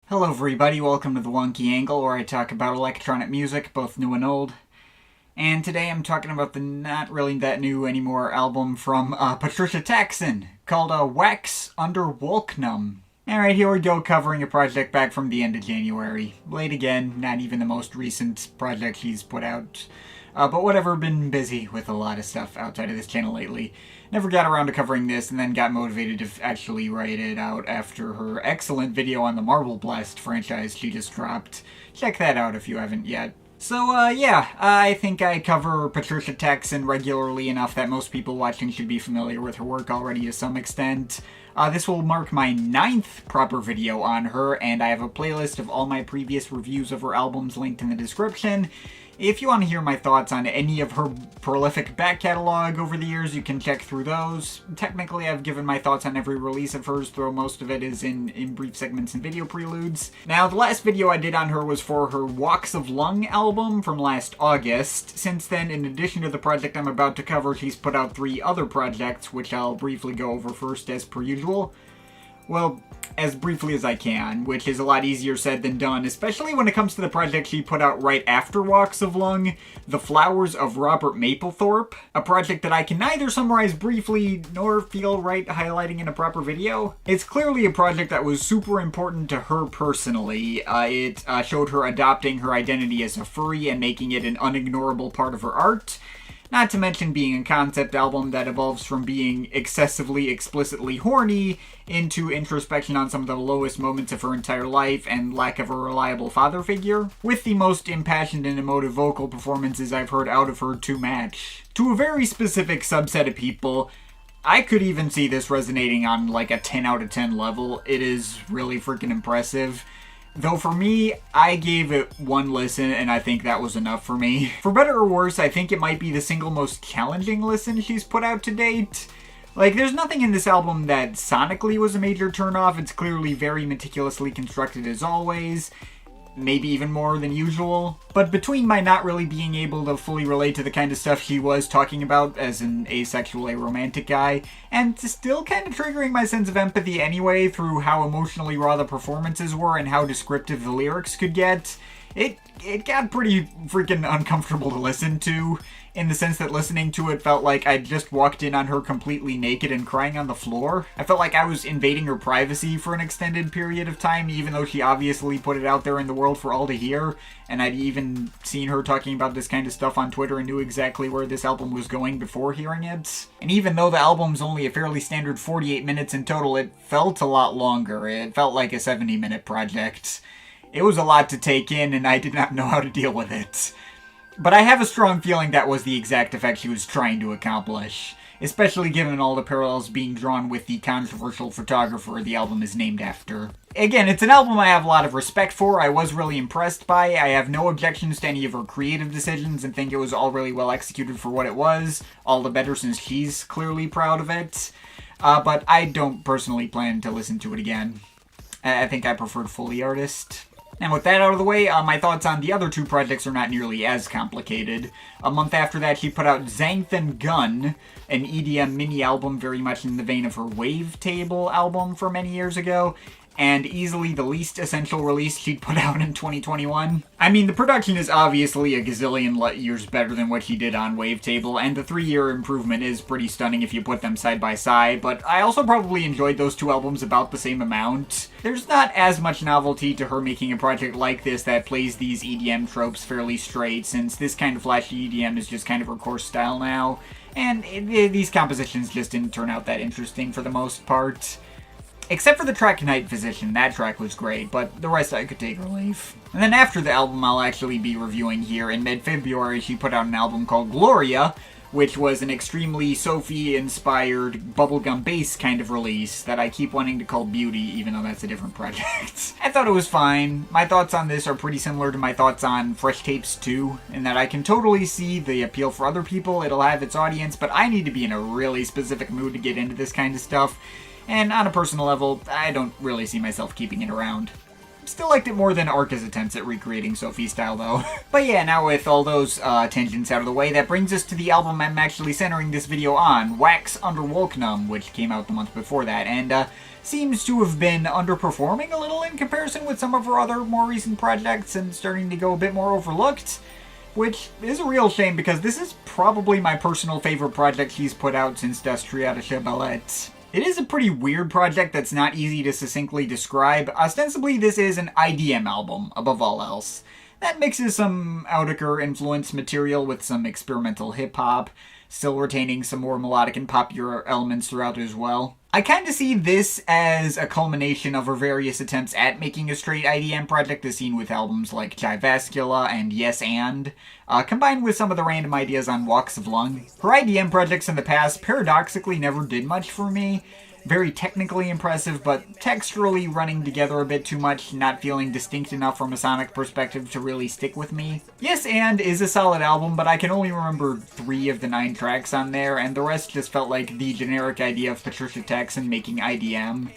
Hello everybody, welcome to the Wonky Angle, where I talk about electronic music, both new and old. And today I'm talking about the not really that new anymore album from Patricia Taxxon, called Wax Under Wolcnum. Alright, here we go, covering a project back from the end of January. Late again, not even the most recent project she's put out. But whatever, been busy with a lot of stuff outside of this channel lately. Never got around to covering this, and then got motivated to actually write it out after her excellent video on the Marble Blast franchise she just dropped. Check that out if you haven't yet. So, yeah, I think I cover Patricia Taxxon regularly enough that most people watching should be familiar with her work already to some extent. This will mark my 9th proper video on her, and I have a playlist of all my previous reviews of her albums linked in the description. If you want to hear my thoughts on any of her prolific back catalog over the years, you can check through those. Technically, I've given my thoughts on every release of hers, though most of it is in brief segments and video preludes. Now, the last video I did on her was for her Walks of Lung album from last August. Since then, in addition to the project I'm about to cover, she's put out 3 other projects, which I'll briefly go over first as per usual. Well, as briefly as I can, which is a lot easier said than done, especially when it comes to the project she put out right after Walks of Lung, The Flowers of Robert Mapplethorpe, a project that I can neither summarize briefly nor feel right highlighting in a proper video. It's clearly a project that was super important to her personally. It showed her adopting her identity as a furry and making it an unignorable part of her art. Not to mention being a concept album that evolves from being excessively explicitly horny into introspection on some of the lowest moments of her entire life and lack of a reliable father figure, with the most impassioned and emotive vocal performances I've heard out of her to match. To a very specific subset of people, I could even see this resonating on like a 10 out of 10 level. It is really freaking impressive. Though for me, I gave it 1 listen, and I think that was enough for me. For better or worse, I think it might be the single most challenging listen she's put out to date. Like, there's nothing in this album that sonically was a major turnoff. It's clearly very meticulously constructed as always. Maybe even more than usual. But between my not really being able to fully relate to the kind of stuff she was talking about as an asexual, aromantic guy, and still kind of triggering my sense of empathy anyway through how emotionally raw the performances were and how descriptive the lyrics could get, it got pretty freaking uncomfortable to listen to, in the sense that listening to it felt like I'd just walked in on her completely naked and crying on the floor. I felt like I was invading her privacy for an extended period of time, even though she obviously put it out there in the world for all to hear, and I'd even seen her talking about this kind of stuff on Twitter and knew exactly where this album was going before hearing it. And even though the album's only a fairly standard 48 minutes in total, it felt a lot longer. It felt like a 70-minute project. It was a lot to take in, and I did not know how to deal with it. But I have a strong feeling that was the exact effect she was trying to accomplish, especially given all the parallels being drawn with the controversial photographer the album is named after. Again, it's an album I have a lot of respect for, I was really impressed by, I have no objections to any of her creative decisions and think it was all really well executed for what it was, all the better since she's clearly proud of it. But I don't personally plan to listen to it again. I think I preferred Fully Artist. And with that out of the way, my thoughts on the other 2 projects are not nearly as complicated. A month after that, she put out Xanthan Gun, an EDM mini-album very much in the vein of her Wavetable album from many years ago, and easily the least essential release she'd put out in 2021. I mean, the production is obviously a gazillion light years better than what she did on Wavetable, and the 3-year improvement is pretty stunning if you put them side by side, but I also probably enjoyed those 2 albums about the same amount. There's not as much novelty to her making a project like this that plays these EDM tropes fairly straight, since this kind of flashy EDM is just kind of her core style now, and these compositions just didn't turn out that interesting for the most part. Except for the track Night Physician, that track was great, but the rest I could take or leave. And then after the album I'll actually be reviewing here, in mid-February she put out an album called Gloria, which was an extremely Sophie-inspired bubblegum bass kind of release that I keep wanting to call Beauty, even though that's a different project. I thought it was fine. My thoughts on this are pretty similar to my thoughts on Fresh Tapes 2, in that I can totally see the appeal for other people, it'll have its audience, but I need to be in a really specific mood to get into this kind of stuff. And on a personal level, I don't really see myself keeping it around. Still liked it more than Arca's attempts at recreating Sophie's style, though. But yeah, now with all those tangents out of the way, that brings us to the album I'm actually centering this video on, Wax Under Wolcnum, which came out the month before that, and seems to have been underperforming a little in comparison with some of her other more recent projects and starting to go a bit more overlooked. Which is a real shame, because this is probably my personal favorite project she's put out since Das Triadische Ballett. It is a pretty weird project that's not easy to succinctly describe. Ostensibly, this is an IDM album, above all else. That mixes some Oudeker-influenced material with some experimental hip-hop, still retaining some more melodic and popular elements throughout as well. I kinda see this as a culmination of her various attempts at making a straight IDM project, as seen with albums like Jivascula and Yes And, combined with some of the random ideas on Walks of Lung. Her IDM projects in the past paradoxically never did much for me. Very technically impressive, but texturally running together a bit too much, not feeling distinct enough from a sonic perspective to really stick with me. Yes And is a solid album, but I can only remember 3 of the 9 tracks on there, and the rest just felt like the generic idea of Patricia Taxxon making IDM.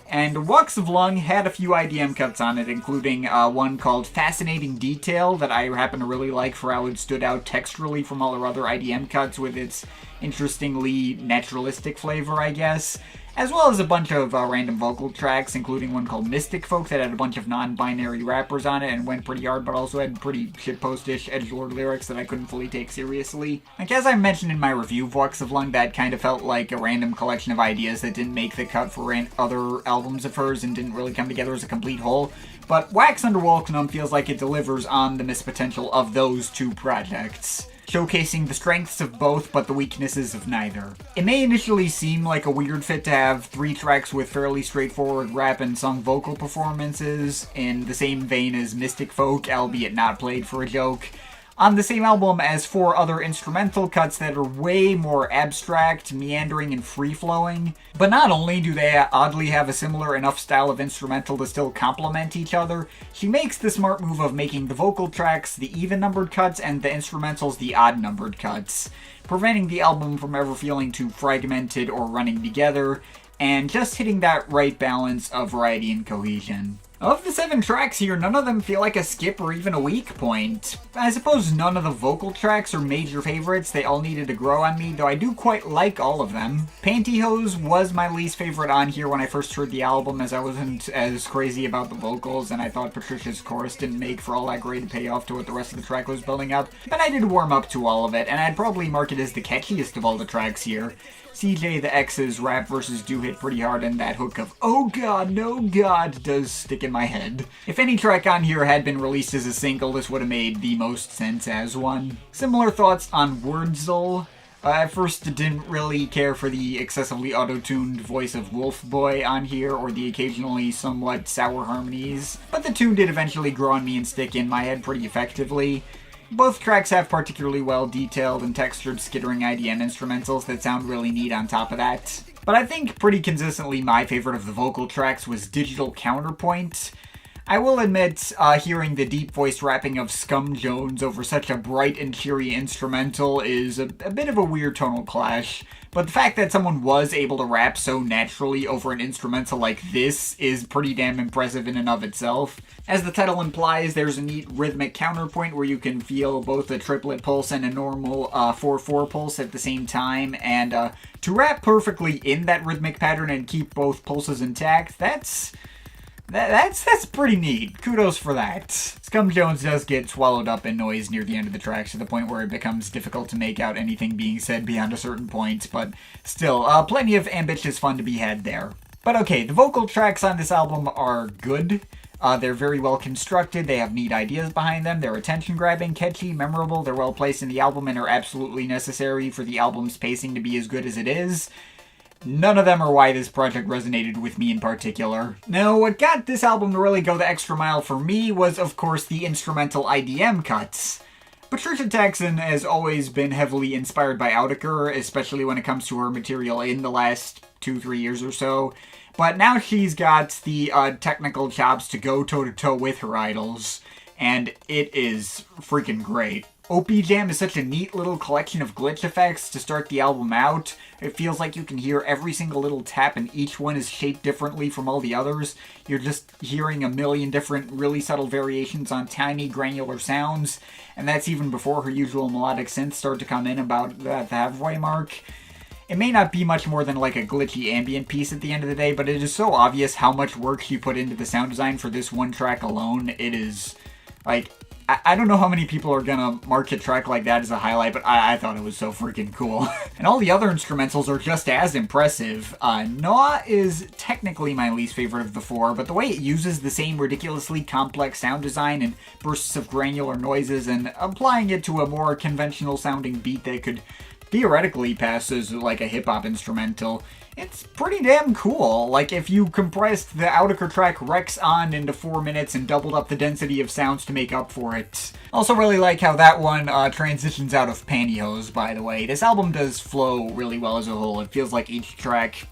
And Walks of Lung had a few IDM cuts on it, including one called Fascinating Detail that I happen to really like for how it stood out texturally from all her other IDM cuts with its interestingly naturalistic flavor, I guess. As well as a bunch of random vocal tracks, including one called Mystic Folk that had a bunch of non-binary rappers on it and went pretty hard, but also had pretty shitpost-ish edgelord lyrics that I couldn't fully take seriously. Like, as I mentioned in my review of Walks of Lung, that kind of felt like a random collection of ideas that didn't make the cut for other albums of hers and didn't really come together as a complete whole. But Wax Under Wolcnum feels like it delivers on the missed potential of those 2 projects, showcasing the strengths of both but the weaknesses of neither. It may initially seem like a weird fit to have 3 tracks with fairly straightforward rap and sung vocal performances in the same vein as Mystic Folk, albeit not played for a joke, on the same album as 4 other instrumental cuts that are way more abstract, meandering, and free-flowing. But not only do they oddly have a similar enough style of instrumental to still complement each other, she makes the smart move of making the vocal tracks the even-numbered cuts and the instrumentals the odd-numbered cuts, preventing the album from ever feeling too fragmented or running together, and just hitting that right balance of variety and cohesion. Of the 7 tracks here, none of them feel like a skip or even a weak point. I suppose none of the vocal tracks are major favorites, they all needed to grow on me, though I do quite like all of them. Pantyhose was my least favorite on here when I first heard the album, as I wasn't as crazy about the vocals, and I thought Patricia's chorus didn't make for all that great a payoff to what the rest of the track was building up. But I did warm up to all of it, and I'd probably mark it as the catchiest of all the tracks here. CJ the X's rap versus do hit pretty hard, and that hook of "Oh God, no God" does stick in my head. If any track on here had been released as a single, this would have made the most sense as one. Similar thoughts on Wurzel. At first, didn't really care for the excessively auto-tuned voice of Wolf Boy on here, or the occasionally somewhat sour harmonies, but the tune did eventually grow on me and stick in my head pretty effectively. Both tracks have particularly well-detailed and textured skittering IDM instrumentals that sound really neat on top of that. But I think pretty consistently my favorite of the vocal tracks was Digital Counterpoint. I will admit, hearing the deep-voiced rapping of Scum Jones over such a bright and cheery instrumental is a bit of a weird tonal clash, but the fact that someone was able to rap so naturally over an instrumental like this is pretty damn impressive in and of itself. As the title implies, there's a neat rhythmic counterpoint where you can feel both a triplet pulse and a normal 4/4 pulse at the same time, and to rap perfectly in that rhythmic pattern and keep both pulses intact, that's pretty neat. Kudos for that. Scum Jones does get swallowed up in noise near the end of the track to the point where it becomes difficult to make out anything being said beyond a certain point, but still, plenty of ambitious fun to be had there. But okay, the vocal tracks on this album are good. They're very well constructed, they have neat ideas behind them, they're attention-grabbing, catchy, memorable, they're well placed in the album, and are absolutely necessary for the album's pacing to be as good as it is. None of them are why this project resonated with me in particular. Now, what got this album to really go the extra mile for me was, of course, the instrumental IDM cuts. Patricia Taxxon has always been heavily inspired by Oudeker, especially when it comes to her material in the last 2-3 years or so, but now she's got the technical chops to go toe-to-toe with her idols, and it is freaking great. Opiejam is such a neat little collection of glitch effects to start the album out. It feels like you can hear every single little tap and each one is shaped differently from all the others. You're just hearing a million different really subtle variations on tiny granular sounds, and that's even before her usual melodic synths start to come in about the halfway mark. It may not be much more than like a glitchy ambient piece at the end of the day, but it is so obvious how much work she put into the sound design for this one track alone. It is, like, I don't know how many people are gonna mark a track like that as a highlight, but I thought it was so freaking cool. And all the other instrumentals are just as impressive. Gnaw is technically my least favorite of the four, but the way it uses the same ridiculously complex sound design and bursts of granular noises and applying it to a more conventional sounding beat that could theoretically pass as like a hip-hop instrumental, it's pretty damn cool. Like, if you compressed the Outica track Rex On into 4 minutes and doubled up the density of sounds to make up for it. Also really like how that one transitions out of pantyhose, by the way. This album does flow really well as a whole. It feels like each track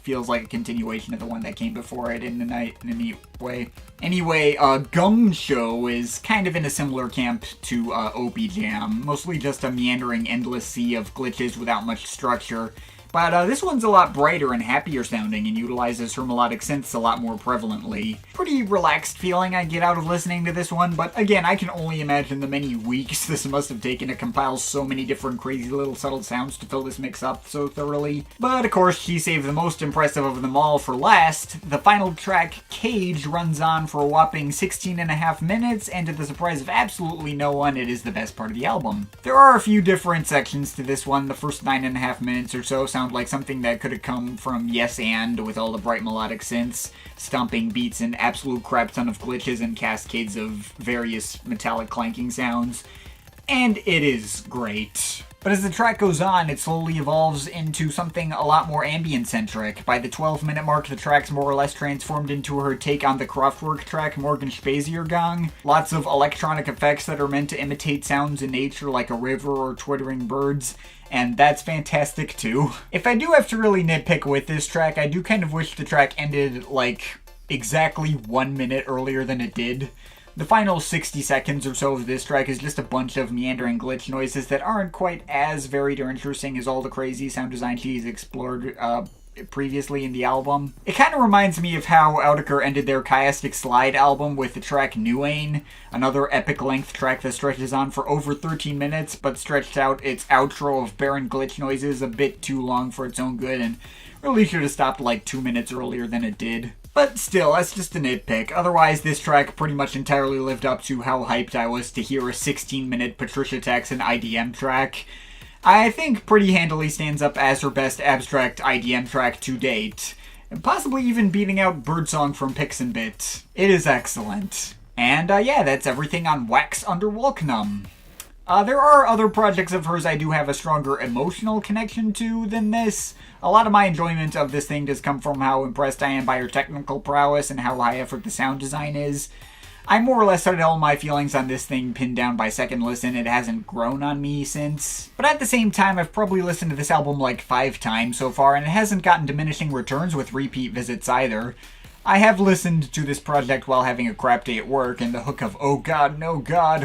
feels like a continuation of the one that came before it in a neat way. Anyway, Gumshow is kind of in a similar camp to Opiejam, mostly just a meandering endless sea of glitches without much structure. But this one's a lot brighter and happier sounding and utilizes her melodic synths a lot more prevalently. Pretty relaxed feeling I get out of listening to this one, but again, I can only imagine the many weeks this must have taken to compile so many different crazy little subtle sounds to fill this mix up so thoroughly. But of course, she saved the most impressive of them all for last. The final track, Cage, runs on for a whopping 16.5 minutes, and to the surprise of absolutely no one, it is the best part of the album. There are a few different sections to this one. The first 9.5 minutes or so sound like something that could have come from Yes And, with all the bright melodic synths, stomping beats, and absolute crap ton of glitches and cascades of various metallic clanking sounds. And it is great. But as the track goes on, it slowly evolves into something a lot more ambient-centric. By the 12-minute mark, the track's more or less transformed into her take on the Kraftwerk track Morgen Spaziergang. Lots of electronic effects that are meant to imitate sounds in nature like a river or twittering birds, and that's fantastic too. If I do have to really nitpick with this track, I do kind of wish the track ended like exactly 1 minute earlier than it did. The final 60 seconds or so of this track is just a bunch of meandering glitch noises that aren't quite as varied or interesting as all the crazy sound design she's explored previously in the album. It kind of reminds me of how Outica ended their Chiastic Slide album with the track Nuane, another epic length track that stretches on for over 13 minutes, but stretched out its outro of barren glitch noises a bit too long for its own good, and really should have stopped like 2 minutes earlier than it did. But still, that's just a nitpick. Otherwise, this track pretty much entirely lived up to how hyped I was to hear a 16-minute Patricia Taxxon IDM track. I think pretty handily stands up as her best abstract IDM track to date, and possibly even beating out Birdsong from Pixenbit. It is excellent. And yeah, that's everything on Wax under Wolcnum. There are other projects of hers I do have a stronger emotional connection to than this. A lot of my enjoyment of this thing does come from how impressed I am by her technical prowess and how high effort the sound design is. I more or less had all my feelings on this thing pinned down by second listen. It hasn't grown on me since. But at the same time, I've probably listened to this album like 5 times so far, and it hasn't gotten diminishing returns with repeat visits either. I have listened to this project while having a crap day at work, and the hook of "Oh God, no God,"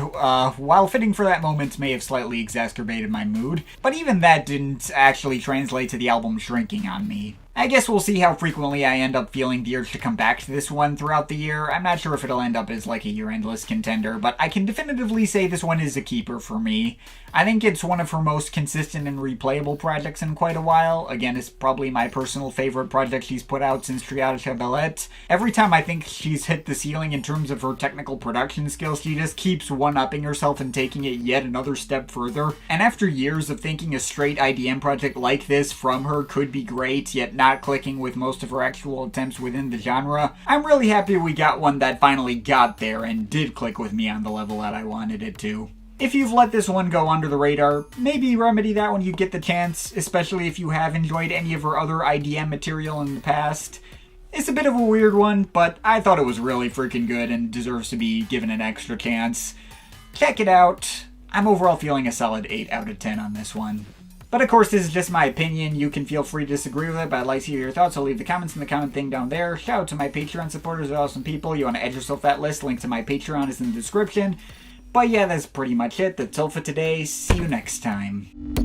while fitting for that moment, may have slightly exacerbated my mood, but even that didn't actually translate to the album shrinking on me. I guess we'll see how frequently I end up feeling the urge to come back to this one throughout the year. I'm not sure if it'll end up as like a year-end list contender, but I can definitively say this one is a keeper for me. I think it's one of her most consistent and replayable projects in quite a while. Again, it's probably my personal favorite project she's put out since Triade Ballet. Every time I think she's hit the ceiling in terms of her technical production skills, she just keeps one-upping herself and taking it yet another step further. And after years of thinking a straight IDM project like this from her could be great, yet not clicking with most of her actual attempts within the genre, I'm really happy we got one that finally got there and did click with me on the level that I wanted it to. If you've let this one go under the radar, maybe remedy that when you get the chance, especially if you have enjoyed any of her other IDM material in the past. It's a bit of a weird one, but I thought it was really freaking good and deserves to be given an extra chance. Check it out. I'm overall feeling a solid 8 out of 10 on this one. But of course, this is just my opinion. You can feel free to disagree with it, but I'd like to hear your thoughts, so leave the comments in the comment thing down there. Shout out to my Patreon supporters, they're awesome people. You want to add yourself that list, link to my Patreon is in the description. But yeah, that's pretty much it. That's all for today. See you next time.